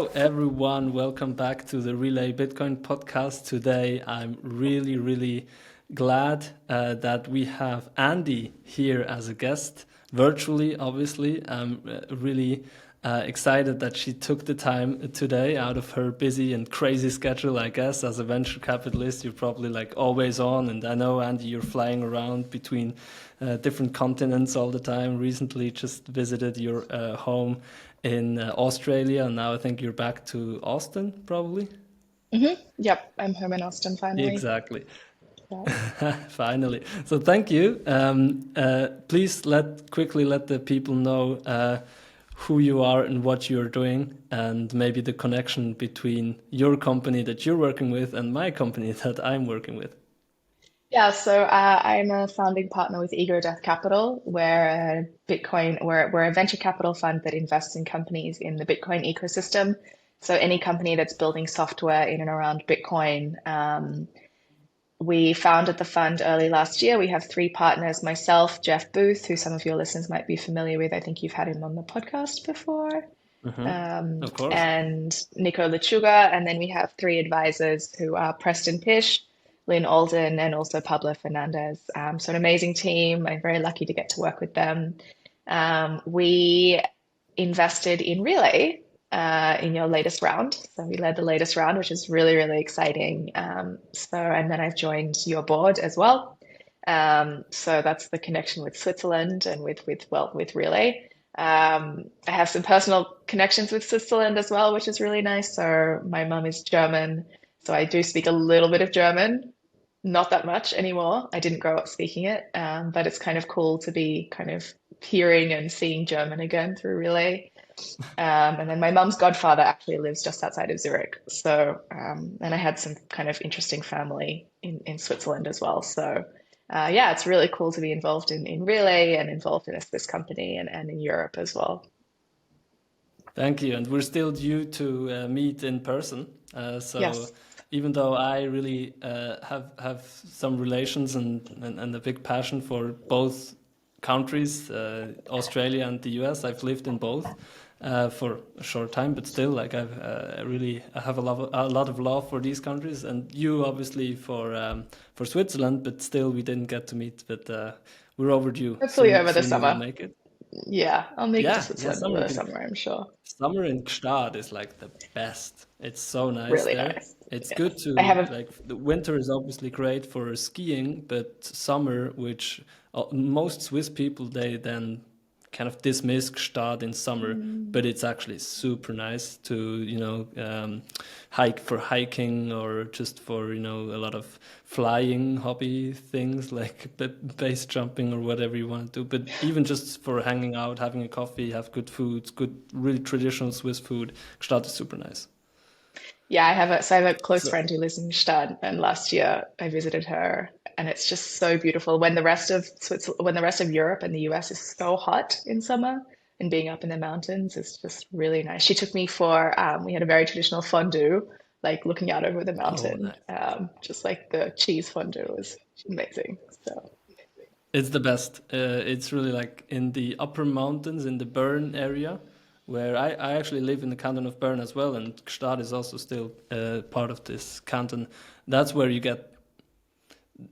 Hello, everyone. Welcome back to the Relai Bitcoin Podcast. Today, I'm really glad that we have Andi here as a guest, virtually, obviously. I'm really excited that she took the time today out of her busy and crazy schedule, I guess. As a venture capitalist, you're probably like always on. And I know, Andi, you're flying around between different continents all the time. Recently, just visited your home in Australia, and now I think you're back to Austin, probably. Yep, I'm home in Austin finally. Exactly. Yeah. Finally. So thank you. Please quickly let the people know who you are and what you're doing, and maybe the connection between your company that you're working with and my company that I'm working with. So I'm a founding partner with Ego Death Capital. We're a venture capital fund that invests in companies in the Bitcoin ecosystem. So any company that's building software in and around Bitcoin. We founded the fund early last year. We have three partners, myself, Jeff Booth, who some of your listeners might be familiar with. I think you've had him on the podcast before. Of course. And Nico Lechuga. And then we have three advisors who are Preston Pish, Lyn Alden, and also Pablo Fernandez. So an amazing team. I'm very lucky to get to work with them. We invested in Relai in your latest round. So we led the latest round, which is really exciting. And then I've joined your board as well. So that's the connection with Switzerland and with Relai. I have some personal connections with Switzerland as well, which is really nice. So my mum is German, so I do speak a little bit of German, not that much anymore. I didn't grow up speaking it, but it's kind of cool to be kind of hearing and seeing German again through Relay. And then my mum's godfather actually lives just outside of Zurich. So, and I had some kind of interesting family in Switzerland as well. So, yeah, it's really cool to be involved in Relay and involved in this company and in Europe as well. Thank you. And we're still due to meet in person. So Yes. even though I really have some relations and a big passion for both countries, Australia and the US, I've lived in both for a short time, but still, like I have a lot of love for these countries, and you obviously for Switzerland, but still we didn't get to meet. But we're overdue. Hopefully Soon, over the soon you will summer. make it. Yeah, I'll make it to Yeah, Switzerland over the summer, I'm sure. summer in Gstaad is like the best. It's so nice Really there. nice. It's Yes. good I to have a like the winter is obviously great for skiing, but summer, which most Swiss people they then kind of dismiss Gstaad in summer, but it's actually super nice to hike for hiking or just for a lot of flying hobby things like base jumping or whatever you want to do. But even just for hanging out, having a coffee, have good food, good really traditional Swiss food. Gstaad is super nice. Yeah, I have a close So friend who lives in Gstaad, and last year I visited her, and it's just so beautiful. When the rest of Europe and the US is so hot in summer, and being up in the mountains is just really nice. She took me for we had a very traditional fondue, like looking out over the oh, mountain, nice. just like the cheese fondue was amazing. So It's the best. It's really like in the upper mountains in the Bern area, where I actually live in the canton of Bern as well, and Gstaad is also still part of this canton. That's where you get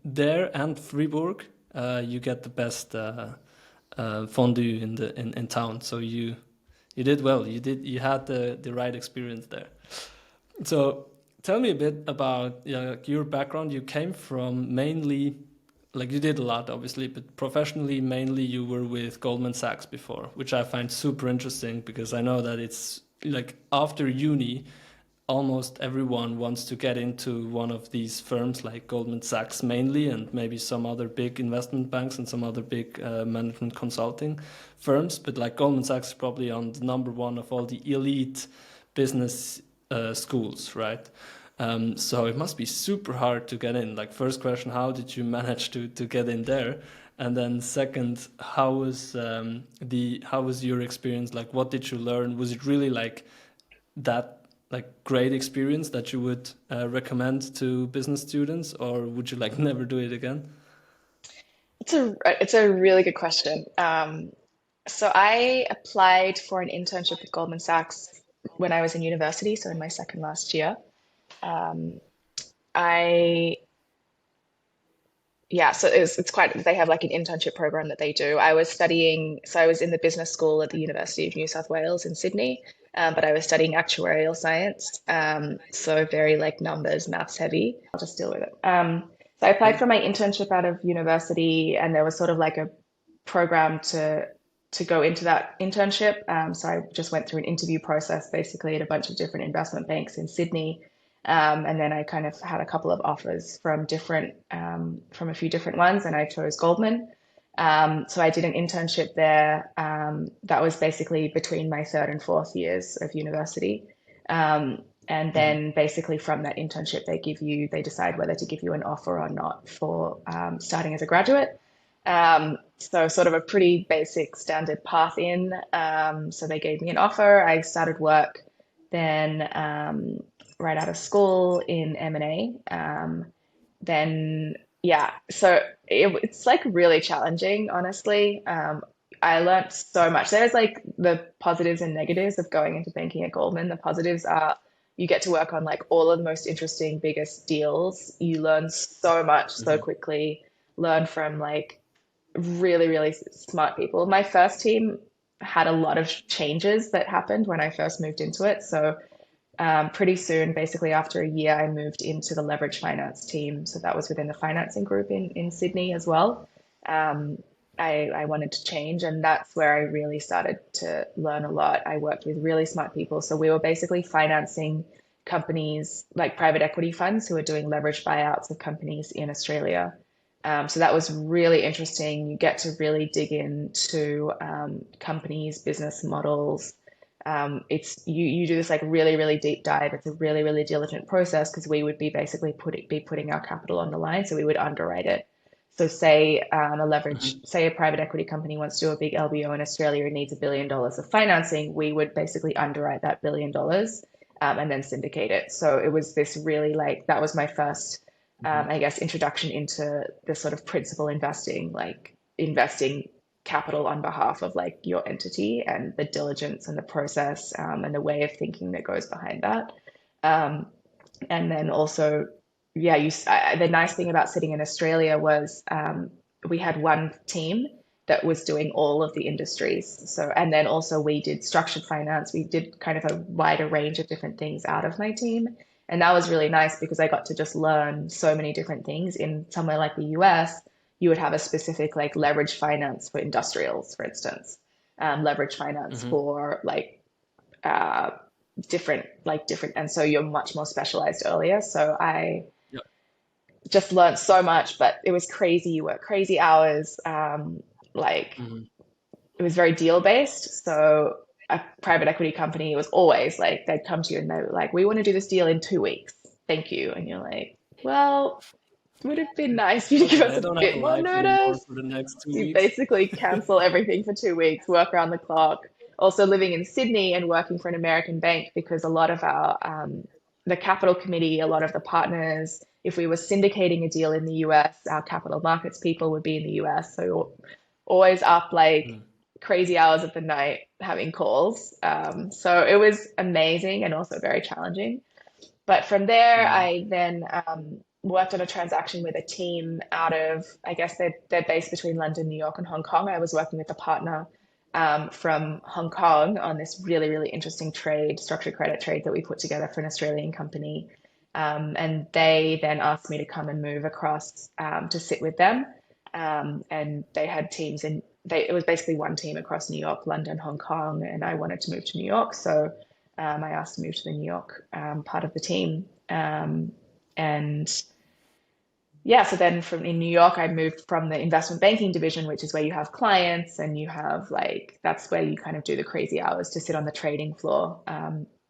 there and Fribourg. You get the best fondue in town. So you did well. You had the right experience there. So tell me a bit about your background. You came from mainly, like you did a lot, obviously, but professionally, mainly you were with Goldman Sachs before, which I find super interesting because I know that it's like after uni, almost everyone wants to get into one of these firms like Goldman Sachs mainly, and maybe some other big investment banks and some other big management consulting firms. But like Goldman Sachs is probably on the number one of all the elite business schools, right? So it must be super hard to get in. Like first question, how did you manage to get in there? And then second, how was your experience? Like what did you learn? Was it really like that like great experience that you would recommend to business students, or would you like never do it again? it's a really good question. So I applied for an internship with Goldman Sachs when I was in university, so in my second last year. Um, I Yeah, so it's quite, they have like an internship program that they do. I was studying, so I was in the business school at the University of New South Wales in Sydney, but I was studying actuarial science, so very like numbers, maths heavy. I'll just deal with it. So I applied Yeah. for my internship out of university, and there was sort of like a program to go into that internship. So I just went through an interview process basically at a bunch of different investment banks in Sydney. And then I kind of had a couple of offers from from a few different ones, and I chose Goldman. So I did an internship there. That was basically between my third and fourth years of university. And Mm-hmm. then basically from that internship, they decide whether to give you an offer or not for starting as a graduate. So sort of a pretty basic standard path in. So they gave me an offer. I started work then right out of school in M&A. Then yeah, so it's like really challenging, honestly. I learned so much. There's like the positives and negatives of going into banking at Goldman. The positives are you get to work on like all of the most interesting, biggest deals. You learn so much so Mm-hmm. quickly, learn from like really, really smart people. My first team had a lot of changes that happened when I first moved into it. So pretty soon, basically after a year, I moved into the leverage finance team. So that was within the financing group in Sydney as well. Um, I wanted to change, and that's where I really started to learn a lot. I worked with really smart people. So we were basically financing companies like private equity funds who are doing leverage buyouts of companies in Australia. So that was really interesting. You get to really dig into companies, business models. It's you do this like really, really deep dive. It's a really, really diligent process because we would be basically putting our capital on the line. So we would underwrite it. So say a private equity company wants to do a big LBO in Australia and needs $1 billion of financing, we would basically underwrite that $1 billion and then syndicate it. So it was this really like that was my first Mm-hmm. I guess, introduction into the sort of principal investing, like investing capital on behalf of like your entity and the diligence and the process and the way of thinking that goes behind that. Um, and then also, yeah, the nice thing about sitting in Australia was we had one team that was doing all of the industries. So, and then also we did structured finance. We did kind of a wider range of different things out of my team. And that was really nice because I got to just learn so many different things. In somewhere like the US, you would have a specific like leverage finance for industrials, for instance, leverage finance Mm-hmm. for like uh, different, and so you're much more specialized earlier. So I Yeah. just learned so much, but it was crazy. You work crazy hours. Like Mm-hmm. it was very deal based. So a private equity company was always like, they'd come to you and they were like, we want to do this deal in 2 weeks. Thank you. And you're like, well, would have been nice for you to give Okay, us I a don't have a bit more life anymore notice. for the next two You weeks. basically cancel everything for 2 weeks, work around the clock. Also living in Sydney and working for an American bank because a lot of the capital committee, a lot of the partners, if we were syndicating a deal in the US, our capital markets people would be in the US. So always up like Mm. crazy hours of the night having calls. So it was amazing and also very challenging. But from there, Mm. I then worked on a transaction with a team out of, I guess they're based between London, New York, and Hong Kong. I was working with a partner from Hong Kong on this really, really interesting trade, structured credit trade that we put together for an Australian company. And they then asked me to come and move across to sit with them. And they had teams it was basically one team across New York, London, Hong Kong, and I wanted to move to New York. So I asked to move to the New York part of the team. And yeah, so then from in New York, I moved from the investment banking division, which is where you have clients and you have like, that's where you kind of do the crazy hours to sit on the trading floor.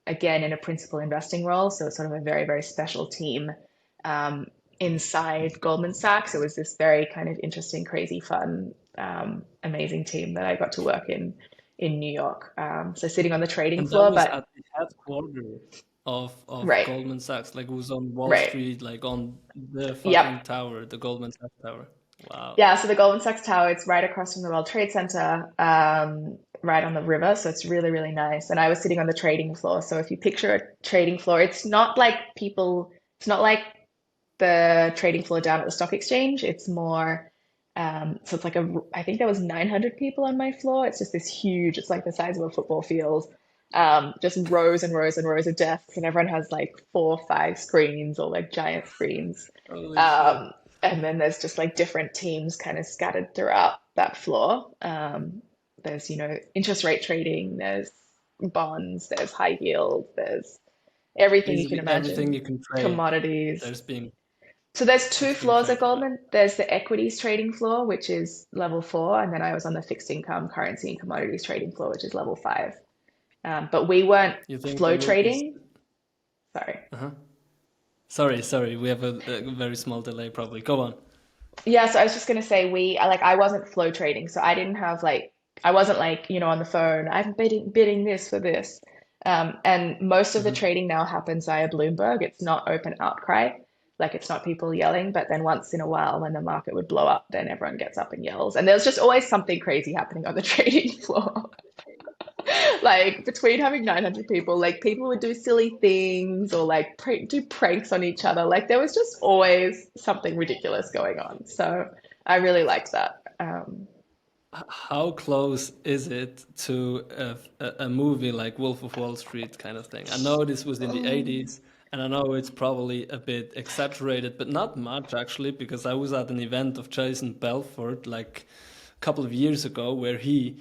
Again, in a principal investing role. So it's sort of a very, very special team inside Goldman Sachs. It was this very kind of interesting, crazy, fun, amazing team that I got to work in New York. So sitting on the trading And that floor, was but at the headquarters of right, Goldman Sachs, like it was on Wall right. Street, like on the Yep. fucking tower, the Goldman Sachs tower. Wow. Yeah, so the Goldman Sachs Tower, it's right across from the World Trade Center, right on the river. So it's really, really nice. And I was sitting on the trading floor. So if you picture a trading floor, it's not like the trading floor down at the stock exchange. It's more, so it's like I think there was 900 people on my floor. It's just this huge, it's like the size of a football field. Just rows and rows and rows of desks, and everyone has like 4 or 5 screens or like giant screens. Holy shit. Um, and then there's just like different teams kind of scattered throughout that floor. There's, interest rate trading, there's bonds, there's high yield, there's everything you can Basically everything imagine, you can trade, commodities. there's being So there's two it's being floors at traded. Like, Goldman. There's the equities trading floor, which is level 4, and then I was on the fixed income, currency, and commodities trading floor, which is level 5. But we weren't you think the flow move is trading. Sorry. uh-huh. Sorry, we have a very small delay probably. Go on. Yeah, so I was just gonna say I wasn't flow trading, so I wasn't like, on the phone, I'm bidding this for this. And most of the Hmm. trading now happens via Bloomberg. It's not open outcry. Like it's not people yelling, but then once in a while when the market would blow up, then everyone gets up and yells. And there's just always something crazy happening on the trading floor. Like between having 900 people, like people would do silly things or like do pranks on each other. Like there was just always something ridiculous going on. So I really liked that. How close is it to a movie like Wolf of Wall Street kind of thing? I know this was in the Um, 80s, and I know it's probably a bit exaggerated, but not much actually, because I was at an event of Jason Belfort like a couple of years ago where he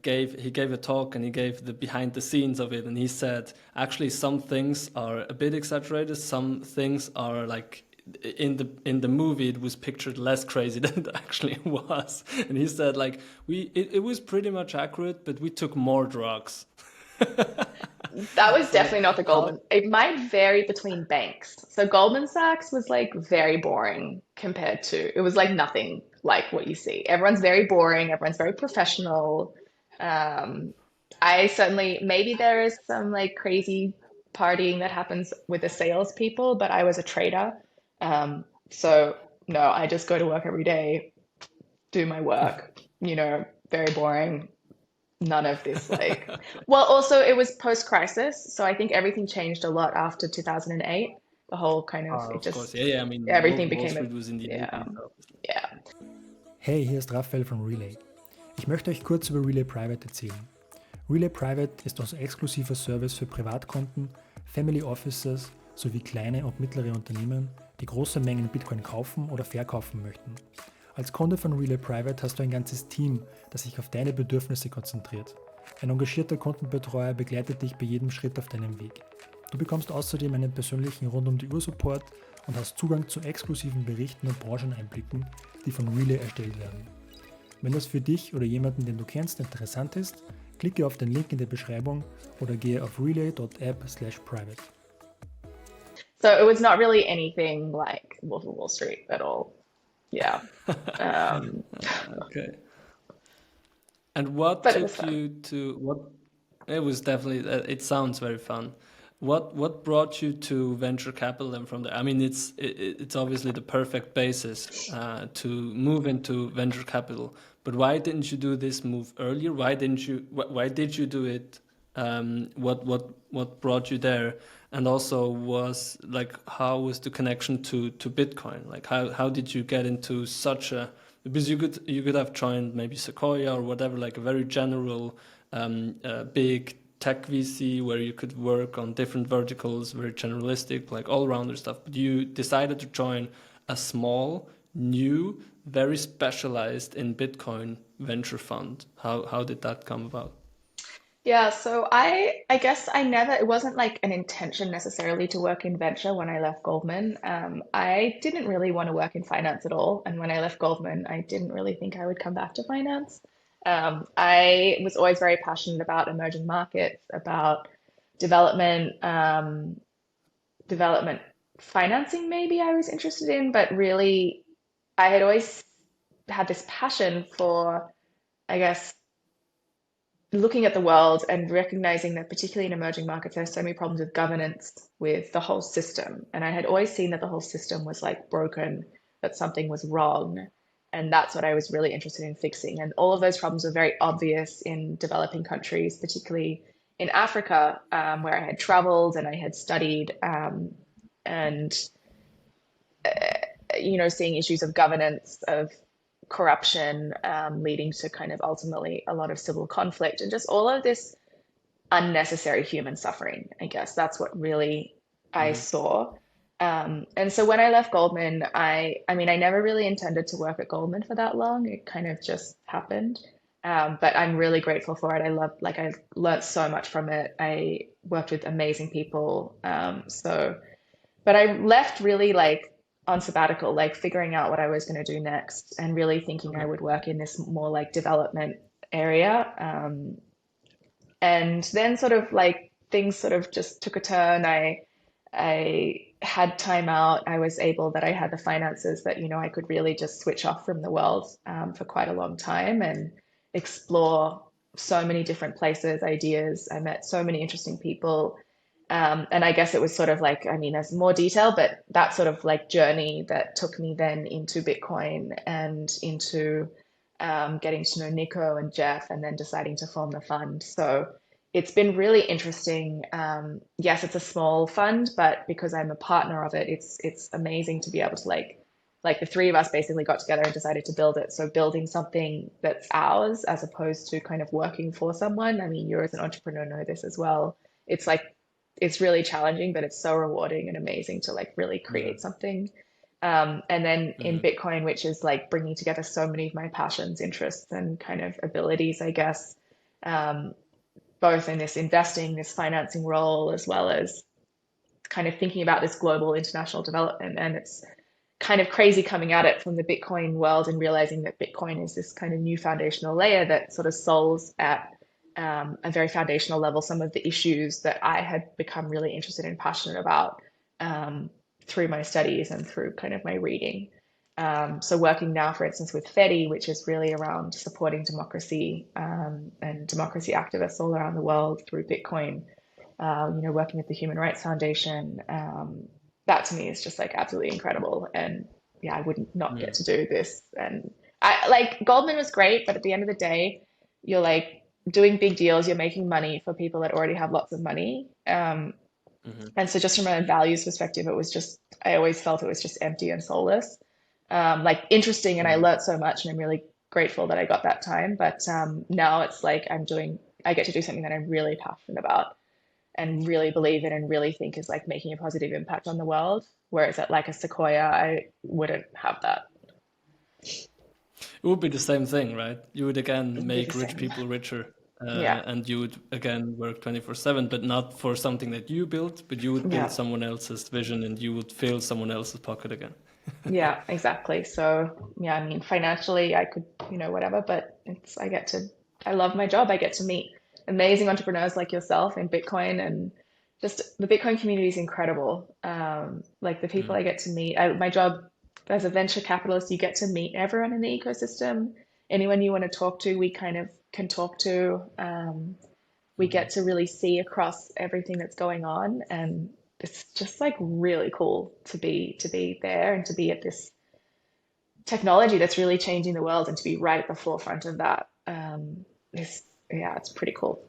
gave a talk and he gave the behind the scenes of it, and he said actually some things are a bit exaggerated, some things are like in the movie it was pictured less crazy than it actually was, and he said like it was pretty much accurate, but we took more drugs. that was So definitely not the how Goldman. It might vary between banks. So Goldman Sachs was like very boring compared to, it was like nothing like what you see. Everyone's very boring, everyone's very professional. Um, I certainly, maybe there is some like crazy partying that happens with the salespeople, but I was a trader. So no, I just go to work every day, do my work, very boring. None of this well, also it was post-crisis, so I think everything changed a lot after 2008. The whole kind of, it of course, just, yeah, I mean Wolf everything of Wall became Street was in the yeah, 80s obviously. yeah. Hey, hier ist Raphael von Relai. Ich möchte euch kurz über Relai Private erzählen. Relai Private ist unser exklusiver Service für Privatkunden, Family Offices sowie kleine und mittlere Unternehmen, die große Mengen Bitcoin kaufen oder verkaufen möchten. Als Kunde von Relai Private hast du ein ganzes Team, das sich auf deine Bedürfnisse konzentriert. Ein engagierter Kundenbetreuer begleitet dich bei jedem Schritt auf deinem Weg. Du bekommst außerdem einen persönlichen Rund-um-die-Uhr-Support und hast Zugang zu exklusiven Berichten und Brancheneinblicken, die von Relai erstellt werden. Wenn das für dich oder jemanden, den du kennst, interessant ist, klicke auf den Link in der Beschreibung oder gehe auf relay.app/private. So it was not really anything like Wolf of Wall Street at all. Yeah. Um, Okay. And what but it was took fun. you to what? It was definitely. It sounds very fun. What brought you to venture capital and from there? I mean, it's obviously the perfect basis to move into venture capital. But why didn't you do this move earlier? Why did you do it? What brought you there? And also was like how was the connection to Bitcoin? Like how did you get into such a, because you could have joined maybe Sequoia or whatever, like a very general big tech VC where you could work on different verticals, very generalistic, like all-rounder stuff. But you decided to join a small, new, very specialized in Bitcoin venture fund. How did that come about? Yeah, so I guess I never, it wasn't like an intention necessarily to work in venture when I left Goldman. I didn't really want to work in finance at all. And when I left Goldman, I didn't really think I would come back to finance. I was always very passionate about emerging markets, about development, development financing, maybe I was interested in, but really I had always had this passion for, I guess, looking at the world and recognizing that particularly in emerging markets, there's so many problems with governance, with the whole system. And I had always seen that the whole system was like broken, that something was wrong. And that's what I was really interested in fixing. And all of those problems were very obvious in developing countries, particularly in Africa, where I had traveled and I had studied, and seeing issues of governance, of corruption, leading to kind of ultimately a lot of civil conflict and just all of this unnecessary human suffering. I guess that's what really I saw. And so when I left Goldman, I never really intended to work at Goldman for that long. It kind of just happened. But I'm really grateful for it. I learned so much from it. I worked with amazing people. But I left really like on sabbatical, like figuring out what I was going to do next and really thinking I would work in this more like development area. And then sort of like things sort of just took a turn. I had time out. I had the finances that, I could really just switch off from the world for quite a long time and explore so many different places, ideas. I met so many interesting people. And I guess it was sort of like, there's more detail, but that sort of like journey that took me then into Bitcoin and into getting to know Nico and Jeff and then deciding to form the fund. So it's been really interesting. Yes, it's a small fund, but because I'm a partner of it, it's amazing to be able to like the three of us basically got together and decided to build it. So building something that's ours as opposed to kind of working for someone. You as an entrepreneur know this as well. It's really challenging, but it's so rewarding and amazing to like really create something. And then in Bitcoin, which is like bringing together so many of my passions, interests, and kind of abilities, I guess, both in this investing, this financing role, as well as kind of thinking about this global international development. And it's kind of crazy coming at it from the Bitcoin world and realizing that Bitcoin is this kind of new foundational layer that sort of solves at a very foundational level some of the issues that I had become really interested and passionate about through my studies and through kind of my reading. So working now, for instance, with FEDI, which is really around supporting democracy and democracy activists all around the world through Bitcoin, working with the Human Rights Foundation, that to me is just like absolutely incredible. And yeah, I would not get to do this. And Goldman was great, but at the end of the day, you're like doing big deals, you're making money for people that already have lots of money. And so just from a values perspective, I always felt it was just empty and soulless. Interesting, and I learned so much, and I'm really grateful that I got that time. But now it's like I get to do something that I'm really passionate about and really believe in and really think is like making a positive impact on the world. Whereas at like a Sequoia, I wouldn't have that. It would be the same thing, right? You would again make rich people richer. And you would again work 24/7, but not for something that you built, but you would build someone else's vision and you would fill someone else's pocket again. Yeah, exactly. So yeah, financially I could, whatever, but I love my job. I get to meet amazing entrepreneurs like yourself in Bitcoin, and just the Bitcoin community is incredible. Like the people I get to meet, my job as a venture capitalist, you get to meet everyone in the ecosystem. Anyone you want to talk to, we kind of can talk to. We get to really see across everything that's going on, and it's just like really cool to be there and to be at this technology that's really changing the world and to be right at the forefront of that. It's pretty cool.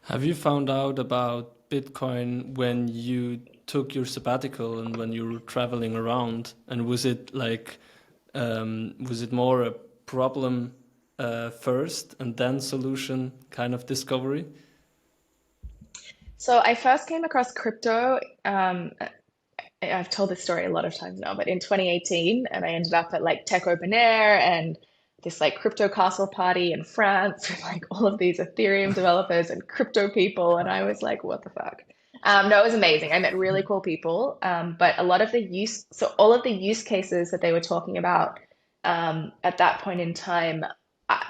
Have you found out about Bitcoin when you took your sabbatical and when you were traveling around? And was it more a problem first and then solution kind of discovery? So I first came across crypto. I've told this story a lot of times now, but in 2018, and I ended up at like Tech Open Air and this like crypto castle party in France with like all of these Ethereum developers and crypto people. And I was like, what the fuck? No, it was amazing. I met really cool people. But all of the use cases that they were talking about at that point in time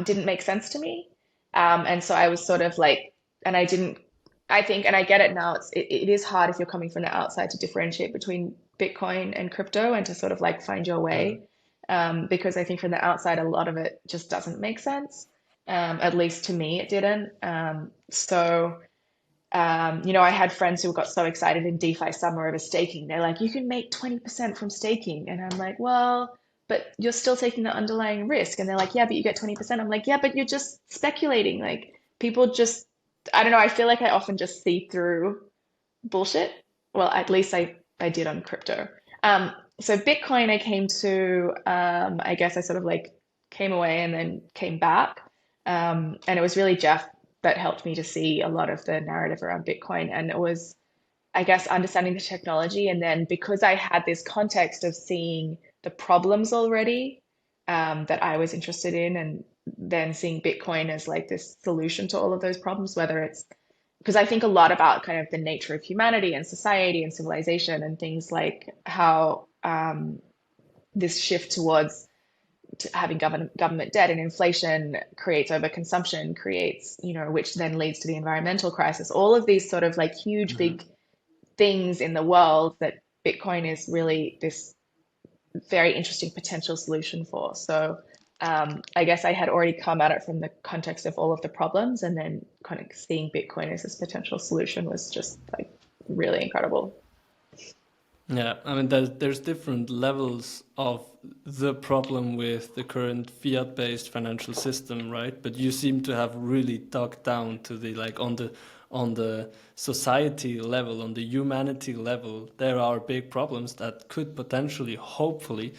didn't make sense to me. And so I was sort of like, and I think, and I get it now, it is hard if you're coming from the outside to differentiate between Bitcoin and crypto and to sort of like find your way. Because I think from the outside, a lot of it just doesn't make sense. At least to me, it didn't. I had friends who got so excited in DeFi summer over staking. They're like, you can make 20% from staking. And I'm like, well, but you're still taking the underlying risk. And they're like, yeah, but you get 20%. I'm like, yeah, but you're just speculating. Like people just, I don't know. I feel like I often just see through bullshit. Well, at least I did on crypto. So Bitcoin, I came to, I guess I sort of like came away and then came back. And it was really Jeff that helped me to see a lot of the narrative around Bitcoin. And it was, I guess, understanding the technology. And then because I had this context of seeing the problems already, that I was interested in, and then seeing Bitcoin as like this solution to all of those problems, whether it's because I think a lot about kind of the nature of humanity and society and civilization and things like how this shift towards having government debt and inflation creates overconsumption, creates, which then leads to the environmental crisis. All of these sort of like huge, big things in the world that Bitcoin is really this very interesting potential solution for. So I guess I had already come at it from the context of all of the problems, and then kind of seeing Bitcoin as this potential solution was just like really incredible. Yeah, I mean, there's different levels of the problem with the current fiat-based financial system, right? But you seem to have really dug down to the like on the society level, on the humanity level. There are big problems that could potentially, hopefully,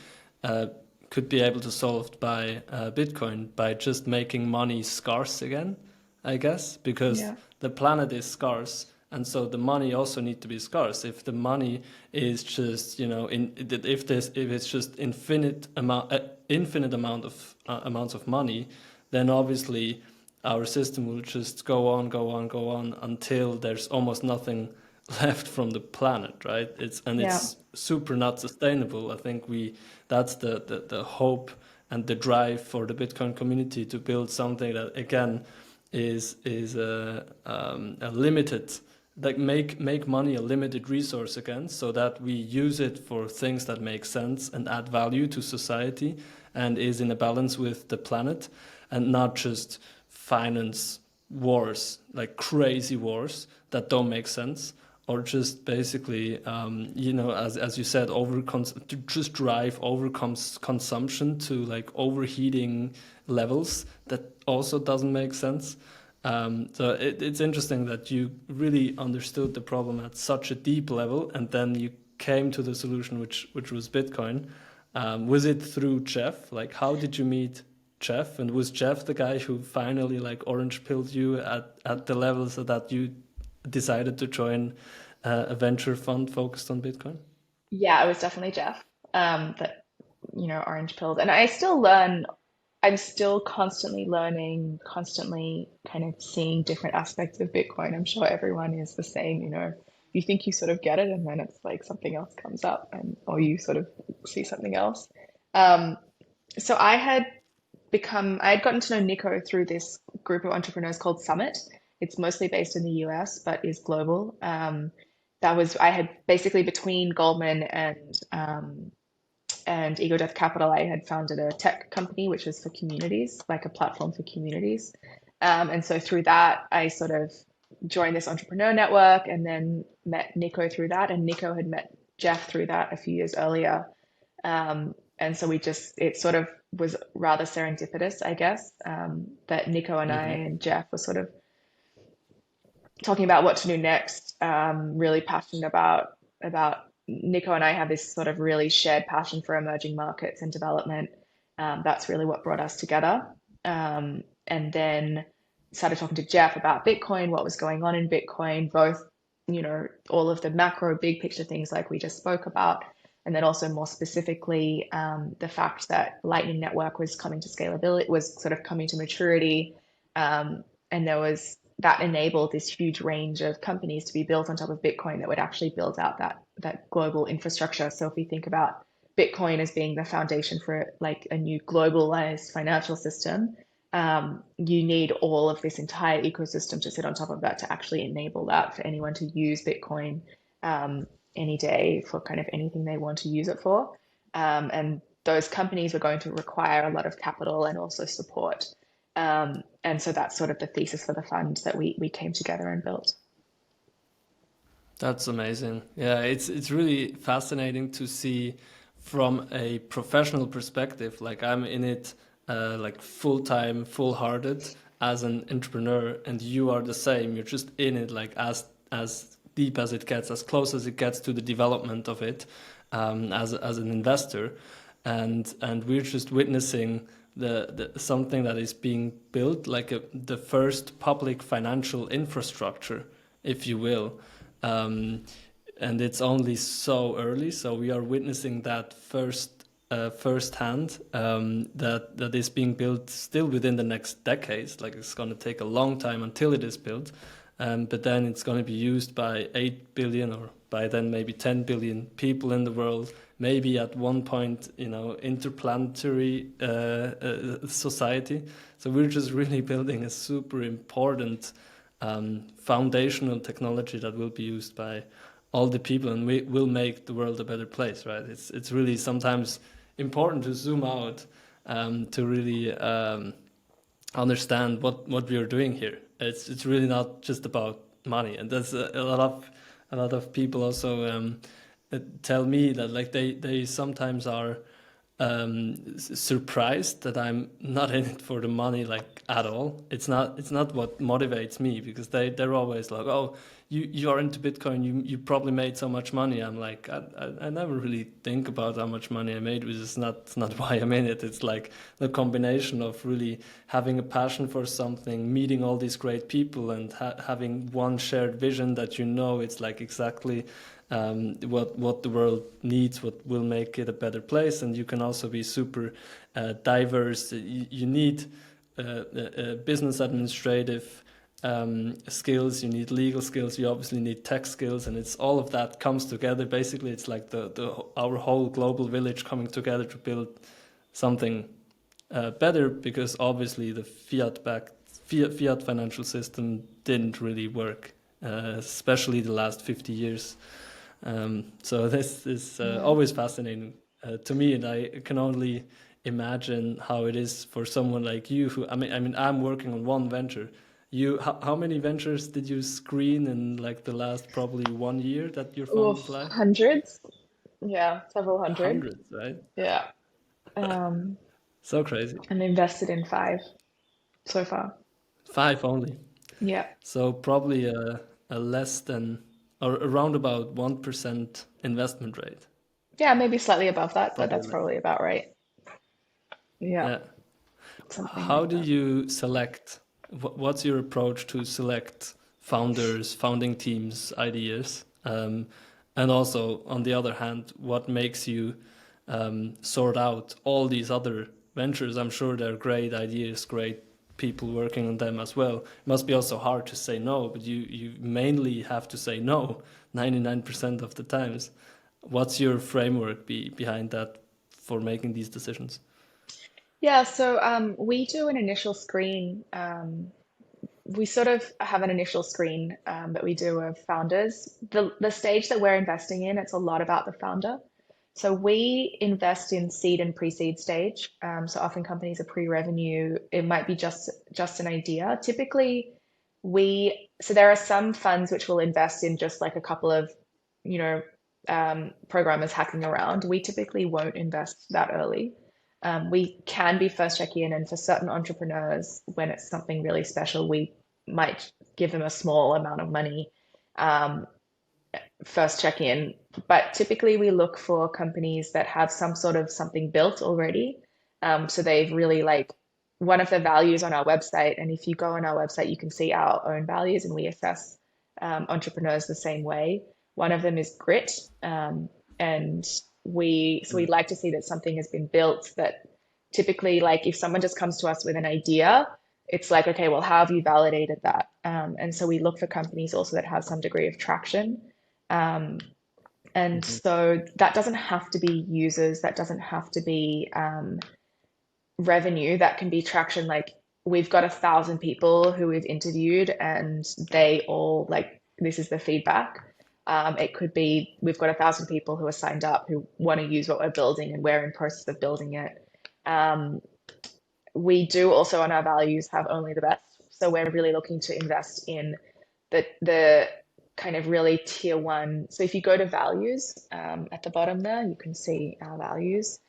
could be able to solved by Bitcoin by just making money scarce again, I guess, because the planet is scarce. And so the money also need to be scarce. If the money is just, if it's just infinite amount of amounts of money, then obviously our system will just go on until there's almost nothing left from the planet, right? It's super not sustainable. I think that's the hope and the drive for the Bitcoin community to build something that again is a limited. Like make money a limited resource again, so that we use it for things that make sense and add value to society and is in a balance with the planet, and not just finance wars, like crazy wars that don't make sense, or just basically, as you said, to just drive consumption to like overheating levels that also doesn't make sense. So it's interesting that you really understood the problem at such a deep level, and then you came to the solution, which was Bitcoin. Was it through Jeff? Like, how did you meet Jeff? And was Jeff the guy who finally like orange pilled you at the level so that you decided to join a venture fund focused on Bitcoin? Yeah, it was definitely Jeff that orange pilled, and I still learn. I'm still constantly learning, constantly kind of seeing different aspects of Bitcoin. I'm sure everyone is the same, you think you sort of get it, and then it's like something else comes up, or you sort of see something else. So I had gotten to know Nico through this group of entrepreneurs called Summit. It's mostly based in the US, but is global. I had basically between Goldman and Ego Death Capital, I had founded a tech company, which was for communities, like a platform for communities. And so through that, I sort of joined this entrepreneur network and then met Nico through that. And Nico had met Jeff through that a few years earlier. And so it sort of was rather serendipitous, I guess, that Nico and I and Jeff were sort of talking about what to do next, really passionate about Nico and I have this sort of really shared passion for emerging markets and development. That's really what brought us together. And then started talking to Jeff about Bitcoin, what was going on in Bitcoin, both, all of the macro big picture things like we just spoke about. And then also more specifically, the fact that Lightning Network was coming to scalability, was sort of coming to maturity. And that enabled this huge range of companies to be built on top of Bitcoin that would actually build out that global infrastructure. So if we think about Bitcoin as being the foundation for like a new globalized financial system, you need all of this entire ecosystem to sit on top of that to actually enable that for anyone to use Bitcoin any day for kind of anything they want to use it for. And those companies were going to require a lot of capital and also support. And so that's sort of the thesis for the fund that we came together and built. That's amazing. Yeah, it's really fascinating to see from a professional perspective, like I'm in it like full-time, full-hearted as an entrepreneur, and you are the same. You're just in it like as deep as it gets, as close as it gets to the development of it, as an investor, and we're just witnessing the something that is being built, like the first public financial infrastructure, if you will. And it's only so early, so we are witnessing that firsthand, that is being built still within the next decades. Like it's going to take a long time until it is built, but then it's going to be used by 8 billion, or by then maybe 10 billion people in the world. Maybe at one point, interplanetary society. So we're just really building a super important foundational technology that will be used by all the people, and we will make the world a better place, right? It's really sometimes important to zoom out, to really understand what we are doing here. It's really not just about money, and that's a lot of people also tell me that like they sometimes are surprised that I'm not in it for the money, like at all. It's not what motivates me, because they're always like, oh, you are into Bitcoin, you probably made so much money. I'm like, I never really think about how much money I made, which is not why I'm in it. It's like the combination of really having a passion for something, meeting all these great people, and having one shared vision that it's like exactly what the world needs, what will make it a better place. And you can also be super diverse. You need business administrative skills, you need legal skills, you obviously need tech skills, and it's all of that comes together. Basically, it's like our whole global village coming together to build something better, because obviously the fiat financial system didn't really work, especially the last 50 years. So this is always fascinating to me, and I can only imagine how it is for someone like you. Who I mean, I'm working on one venture. How many ventures did you screen in like the last probably 1 year that your fund is live? Hundreds. Yeah, several hundred. Hundreds, right? Yeah. So crazy. And invested in 5 so far. 5 only. Yeah. So probably a less than, or around about 1% investment rate. Yeah, maybe slightly above that, but that's Probably. probably about right. Yeah. Yeah. Something How like do that. you select? What's your approach to select founders, founding teams, ideas? And also, on the other hand, what makes you sort out all these other ventures? I'm sure they're great ideas, great people working on them as well. It must be also hard to say no, but you mainly have to say no 99% of the times. What's your framework behind that for making these decisions? Yeah, so we do an initial screen. We sort of have an initial screen that we do of founders. The stage that we're investing in, it's a lot about the founder. So we invest in seed and pre-seed stage. So often companies are pre-revenue. It might be just an idea. Typically, so there are some funds which will invest in just like a couple of, programmers hacking around. We typically won't invest that early. We can be first check in, and for certain entrepreneurs, when it's something really special, we might give them a small amount of money first check in. But typically, we look for companies that have some sort of something built already. So they've really like one of the values on our website. And if you go on our website, you can see our own values, and we assess entrepreneurs the same way. One of them is grit. And we'd like to see that something has been built that typically, like if someone just comes to us with an idea, it's like, okay, well, how have you validated that? And so we look for companies also that have some degree of traction. And so that doesn't have to be users, that doesn't have to be revenue, that can be traction. Like we've got 1,000 people who we've interviewed, and they all like, this is the feedback. It could be we've got 1,000 people who are signed up who want to use what we're building, and we're in process of building it. We do also on our values have only the best. So we're really looking to invest in the kind of really tier one. So if you go to values at the bottom there, you can see our values.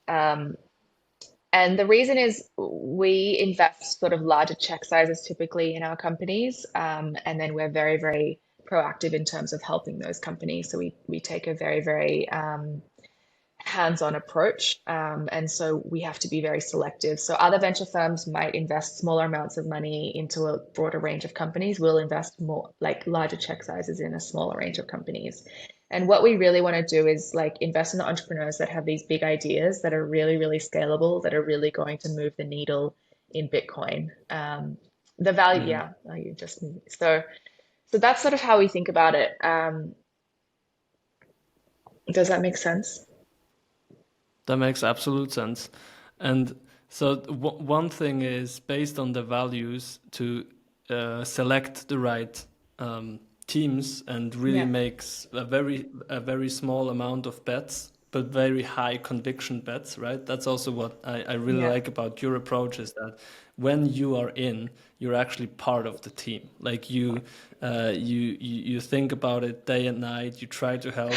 And the reason is we invest sort of larger check sizes typically in our companies. And then we're very, very proactive in terms of helping those companies. So we take a very, very hands-on approach. And so we have to be very selective. So other venture firms might invest smaller amounts of money into a broader range of companies. We'll invest more like larger check sizes in a smaller range of companies. And what we really want to do is like invest in the entrepreneurs that have these big ideas that are really, really scalable, that are really going to move the needle in Bitcoin. The value, yeah, you just so that's sort of how we think about it. Does that make sense? That makes absolute sense. And so one thing is based on the values to select the right teams and really makes a very small amount of bets, but very high conviction bets, right? That's also what I really like about your approach is that when you are in, you're actually part of the team. Like you think about it day and night. You try to help.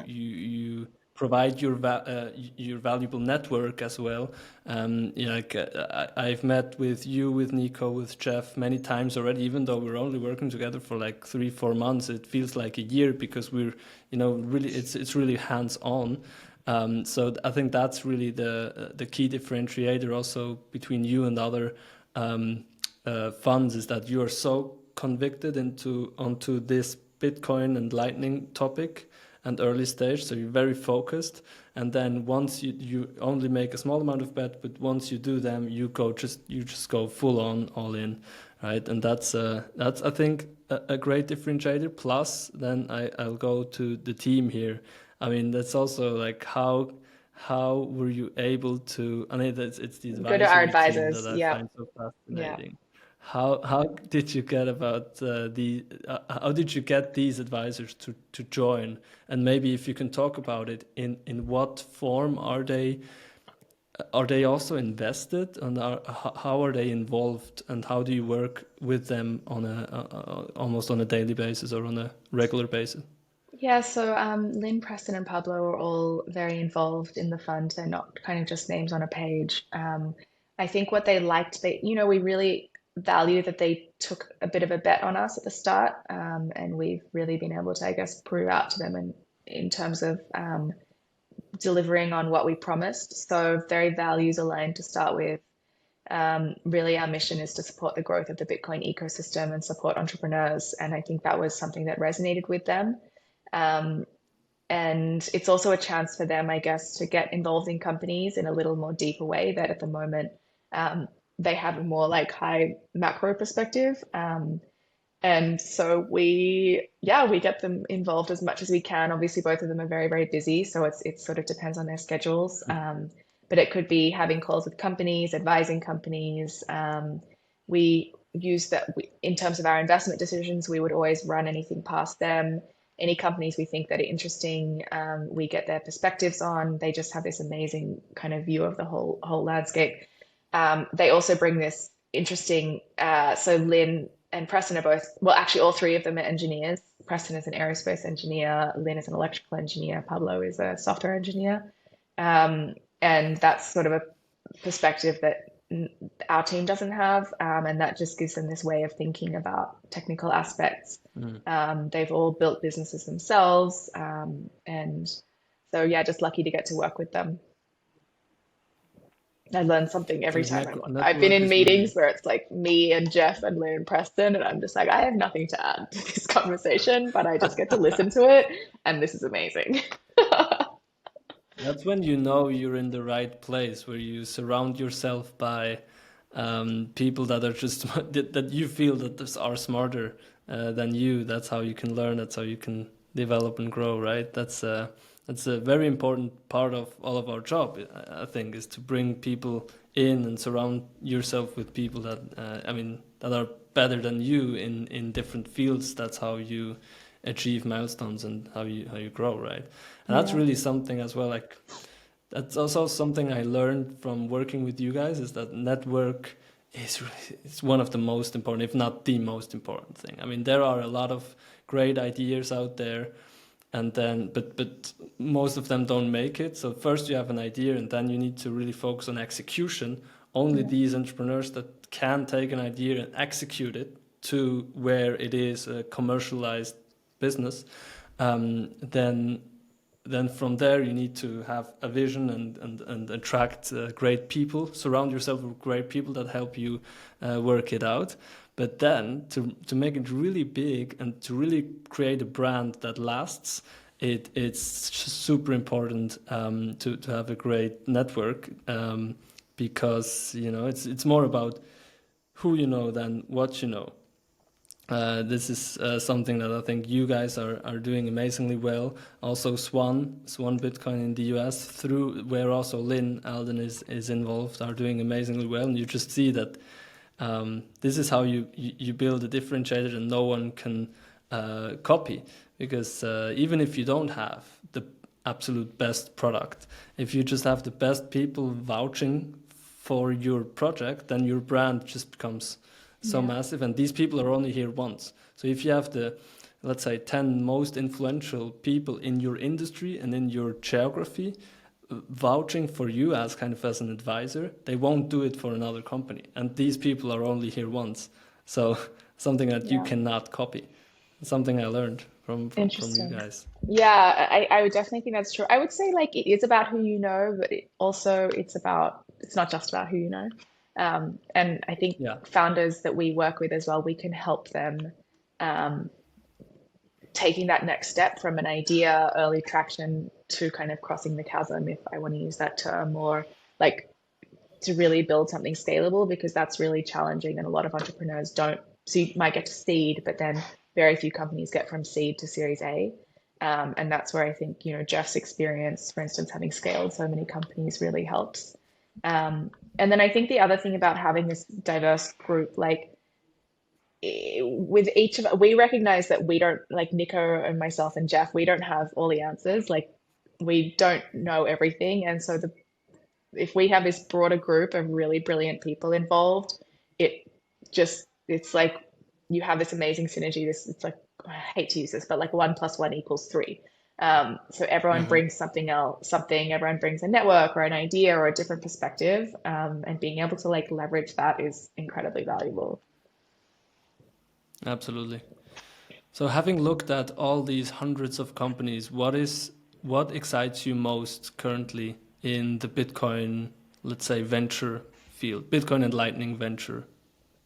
You provide your valuable network as well. I've met with you, with Nico, with Jeff many times already. Even though we're only working together for like 3-4 months, it feels like a year because we're really it's really hands on. So I think that's really the key differentiator also between you and other funds is that you are so convicted onto this Bitcoin and Lightning topic and early stage, so you're very focused. And then once you only make a small amount of bet, but once you do them, you just go full on all in, right? And that's I think a great differentiator. Plus, then I'll go to the team here. I mean, that's also like how were you able to? I mean, it's the Go to our advisory team advisors. that I find so fascinating. Yeah. How did you get about how did you get these advisors to join? And maybe if you can talk about it, in what form are they also invested, and how are they involved, and how do you work with them on almost on a daily basis or on a regular basis? Yeah, so Lynn, Preston, and Pablo are all very involved in the fund. They're not kind of just names on a page. I think what they liked, we really value that they took a bit of a bet on us at the start, and we've really been able to, I guess, prove out to them in terms of delivering on what we promised. So very values aligned to start with. Really, our mission is to support the growth of the Bitcoin ecosystem and support entrepreneurs, and I think that was something that resonated with them. And it's also a chance for them, I guess, to get involved in companies in a little more deeper way that at the moment they have a more like high macro perspective. And so we get them involved as much as we can. Obviously, both of them are very, very busy, so it sort of depends on their schedules. But it could be having calls with companies, advising companies. We use that in terms of our investment decisions. We would always run anything past them. Any companies we think that are interesting, we get their perspectives on. They just have this amazing kind of view of the whole landscape. They also bring this interesting. So Lynn and Preston are both, well, actually all three of them are engineers. Preston is an aerospace engineer. Lynn is an electrical engineer. Pablo is a software engineer. And that's sort of a perspective that our team doesn't have, and that just gives them this way of thinking about technical aspects. They've all built businesses themselves, and so yeah, just lucky to get to work with them. I learn something every time. I've been in meetings where it's like me and Jeff and Lynn and Preston, and I'm just like, I have nothing to add to this conversation, but I just get to listen to it, and this is amazing. That's when you know you're in the right place, where you surround yourself by people that are just that you feel that are smarter than you. That's how you can learn. That's how you can develop and grow. Right. That's a very important part of all of our job. I think is to bring people in and surround yourself with people that that are better than you in different fields. That's how you achieve milestones and how you grow, right? And that's really something as well. Like that's also something I learned from working with you guys, is that network it's one of the most important, if not the most important thing. I mean, there are a lot of great ideas out there, and then but most of them don't make it. So first you have an idea, and then you need to really focus on execution. Only these entrepreneurs that can take an idea and execute it to where it is a commercialized business, then from there you need to have a vision and attract great people, surround yourself with great people that help you work it out. But then to make it really big and to really create a brand that lasts, it's super important to have a great network, because it's more about who you know than what you know. This is something that I think you guys are doing amazingly well. Also Swan Bitcoin in the US, through where also Lyn Alden is involved, are doing amazingly well. And you just see that this is how you build a differentiator that no one can copy. Because even if you don't have the absolute best product, if you just have the best people vouching for your project, then your brand just becomes so massive, and these people are only here once. So if you have the, let's say, 10 most influential people in your industry and in your geography vouching for you as an advisor, they won't do it for another company, and these people are only here once. So something that you cannot copy. Something I learned from you guys. Yeah, I would definitely think that's true. I would say like it is about who you know, but it's not just about who you know. And I think founders that we work with as well, we can help them taking that next step from an idea, early traction, to kind of crossing the chasm, if I want to use that term, or like to really build something scalable, because that's really challenging and a lot of entrepreneurs don't. So you might get to seed, but then very few companies get from seed to Series A. And that's where I think, Jeff's experience, for instance, having scaled so many companies really helps. And then I think the other thing about having this diverse group, like with each of, we recognize that we don't, like Nico and myself and Jeff, we don't have all the answers. Like we don't know everything. And so if we have this broader group of really brilliant people involved, it's like you have this amazing synergy. It's like, I hate to use this, but like 1 + 1 = 3. So everyone brings everyone brings a network or an idea or a different perspective, and being able to like leverage that is incredibly valuable. Absolutely. So having looked at all these hundreds of companies, what excites you most currently in the Bitcoin, let's say, venture field, Bitcoin and Lightning venture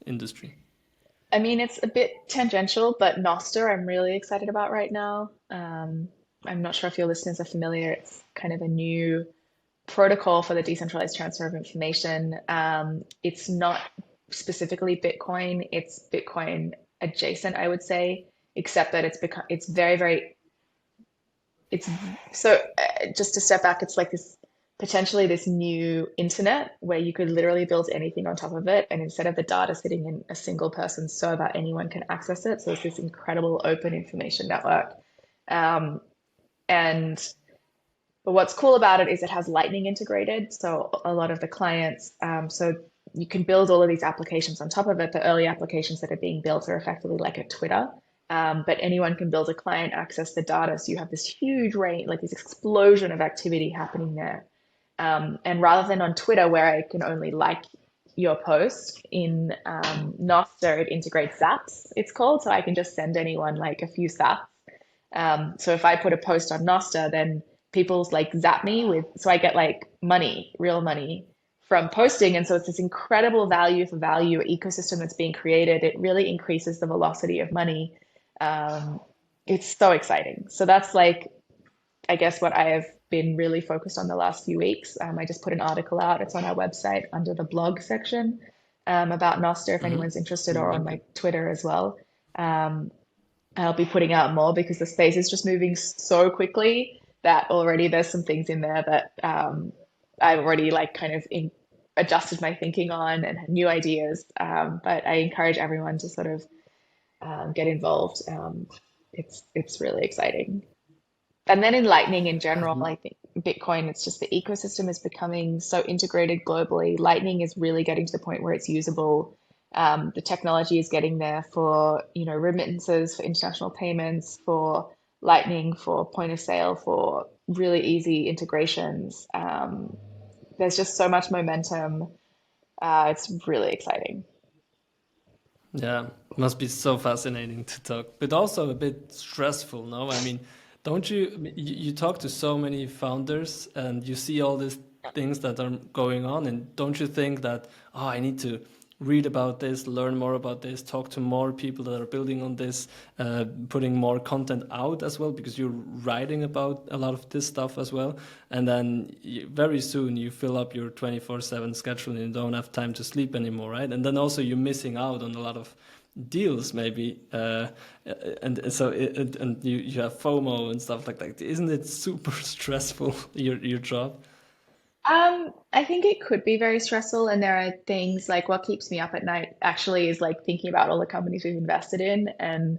industry? I mean, it's a bit tangential, but Nostr I'm really excited about right now. I'm not sure if your listeners are familiar. It's kind of a new protocol for the decentralized transfer of information. It's not specifically Bitcoin. It's Bitcoin adjacent, I would say, except that it's very, very, just to step back, it's like potentially this new internet where you could literally build anything on top of it. And instead of the data sitting in a single person's server, anyone can access it. So it's this incredible open information network. But what's cool about it is it has Lightning integrated. So a lot of the clients, so you can build all of these applications on top of it. The early applications that are being built are effectively like a Twitter, but anyone can build a client, access the data. So you have this huge range, like this explosion of activity happening there. And rather than on Twitter, where I can only like your post, in Nostr, it integrates zaps, it's called. So I can just send anyone like a few zaps. So if I put a post on Nostr, then people's like zap me so I get like money, real money from posting. And so it's this incredible value for value ecosystem that's being created. It really increases the velocity of money. It's so exciting. So that's like, I guess, what I have been really focused on the last few weeks. I just put an article out. It's on our website under the blog section about Nostr, if anyone's interested, or on my Twitter as well. I'll be putting out more because the space is just moving so quickly that already there's some things in there that I've already like kind of adjusted my thinking on and new ideas. But I encourage everyone to sort of get involved. It's really exciting. And then in Lightning in general, I think Bitcoin, it's just the ecosystem is becoming so integrated globally. Lightning is really getting to the point where it's usable. The technology is getting there for, remittances, for international payments, for Lightning, for point of sale, for really easy integrations. There's just so much momentum. It's really exciting. Yeah, must be so fascinating to talk, but also a bit stressful, no? I mean, don't you talk to so many founders and you see all these things that are going on, and don't you think that, oh, I need to read about this, learn more about this, talk to more people that are building on this, putting more content out as well, because you're writing about a lot of this stuff as well. And then very soon you fill up your 24/7 schedule and you don't have time to sleep anymore, right? And then also you're missing out on a lot of deals maybe, and so and you have FOMO and stuff like that. Isn't it super stressful, your job? I think it could be very stressful, and there are things like what keeps me up at night actually is like thinking about all the companies we've invested in and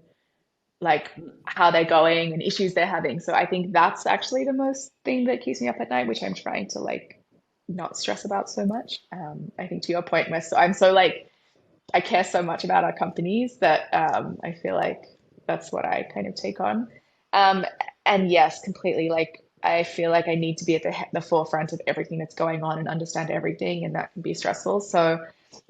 like how they're going and issues they're having. So I think that's actually the most thing that keeps me up at night, which I'm trying to like not stress about so much. I think to your point, I'm so like I care so much about our companies that I feel like that's what I kind of take on. Um, and yes, completely. Like I feel like I need to be at the forefront of everything that's going on and understand everything, and that can be stressful. So,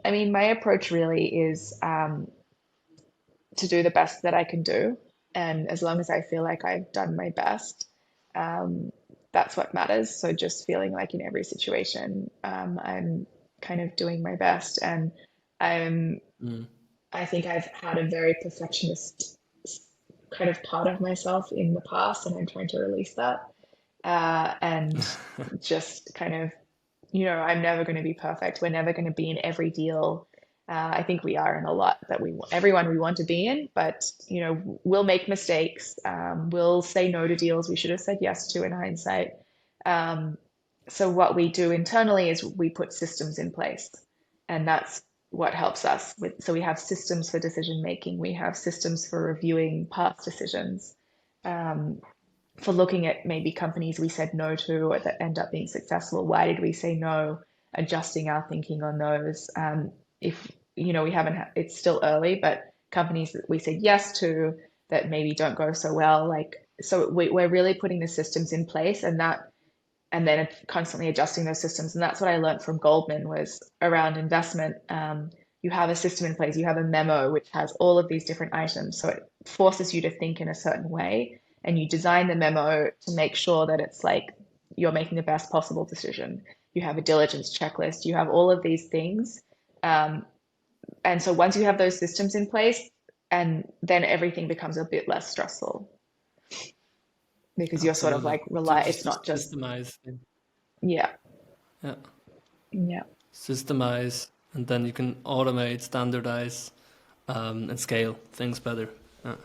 I mean, my approach really is to do the best that I can do, and as long as I feel like I've done my best, um, that's what matters. So just feeling like in every situation, I'm kind of doing my best, and I'm Mm. I think I've had a very perfectionist kind of part of myself in the past, and I'm trying to release that. And just kind of, I'm never going to be perfect. We're never going to be in every deal. I think we are in a lot that everyone we want to be in, but, we'll make mistakes. We'll say no to deals we should have said yes to in hindsight. Um, so what we do internally is we put systems in place, and that's what helps us with. So we have systems for decision making. We have systems for reviewing past decisions, um, for looking at maybe companies we said no to or that end up being successful. Why did we say no? Adjusting our thinking on those. If we haven't, it's still early, but companies that we said yes to that maybe don't go so well, like so we're really putting the systems in place, and then constantly adjusting those systems. And that's what I learned from Goldman was around investment. You have a system in place, you have a memo which has all of these different items. So it forces you to think in a certain way, and you design the memo to make sure that it's like you're making the best possible decision. You have a diligence checklist, you have all of these things. And so once you have those systems in place, and then everything becomes a bit less stressful because you're sort of Absolutely. like rely, it's Just to not just, systemize. yeah, Yeah. yeah. Systemize, and then you can automate, standardize, and scale things better. Yeah,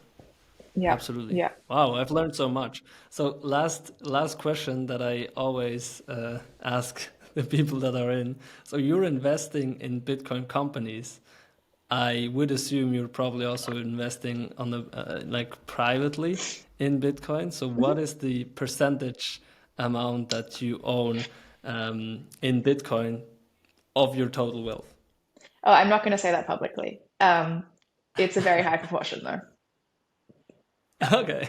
Yeah, absolutely. yeah. Wow, I've learned so much. So last question that I always ask the people that are in. So you're investing in Bitcoin companies. I would assume you're probably also investing on the like privately in Bitcoin. So what Mhm. is the percentage amount that you own in Bitcoin of your total wealth? Oh, I'm not going to say that publicly. It's a very high proportion though, Okay.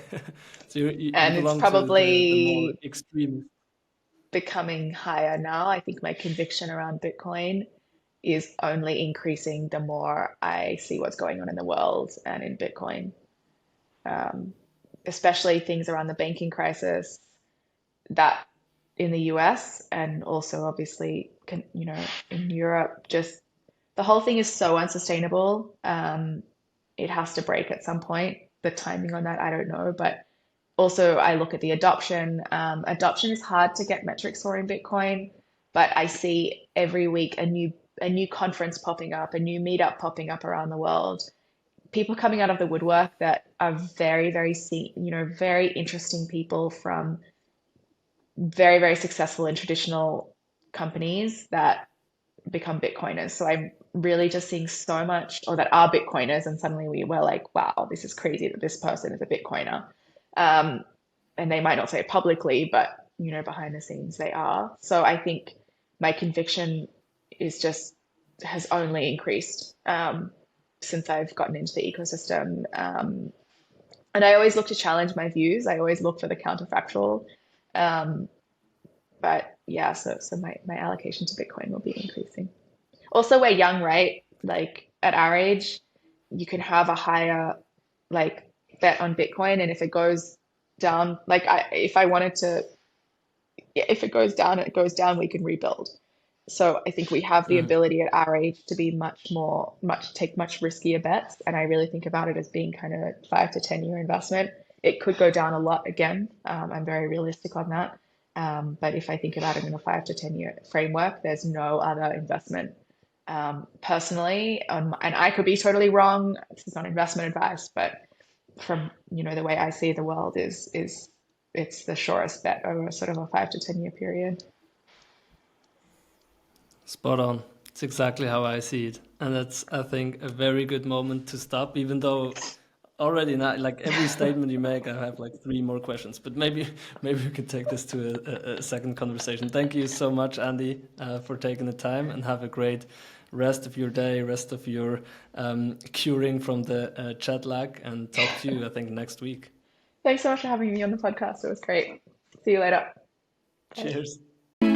So you and it's belong to the more probably extreme. becoming higher now. I think my conviction around Bitcoin is only increasing the more I see what's going on in the world and in Bitcoin, um, especially things around the banking crisis that in the US and also obviously, in Europe, just the whole thing is so unsustainable. It has to break at some point. The timing on that, I don't know. But also, I look at the adoption. Adoption is hard to get metrics for in Bitcoin, but I see every week a new conference popping up, a new meetup popping up around the world. People coming out of the woodwork that are very, very very interesting people from very, very successful and traditional companies that become Bitcoiners. So I'm really just seeing so much, or that are Bitcoiners, and suddenly we were like, wow, this is crazy that this person is a Bitcoiner. Um, and they might not say it publicly, but behind the scenes they are. So I think my conviction has only increased since I've gotten into the ecosystem. And I always look to challenge my views. I always look for the counterfactual. But yeah, so my allocation to Bitcoin will be increasing. Also, we're young, right? Like at our age, you can have a higher bet on Bitcoin, and if it goes down, if it goes down, it goes down, we can rebuild. So I think we have the ability at our age to be take much riskier bets. And I really think about it as being kind of a 5 to 10 year investment. It could go down a lot again. I'm very realistic on that. But if I think about it in a 5 to 10 year framework, there's no other investment personally. And I could be totally wrong. This is not investment advice, but from the way I see the world it's the surest bet over sort of a 5 to 10 year period. Spot on. It's exactly how I see it. And that's, I think, a very good moment to stop, even though already now, like every statement you make, I have like 3 more questions, but maybe we could take this to a second conversation. Thank you so much, Andi, for taking the time, and have a great rest of your day, rest of your curing from the jet lag, and talk to you, I think, next week. Thanks so much for having me on the podcast. It was great. See you later. Cheers. Bye.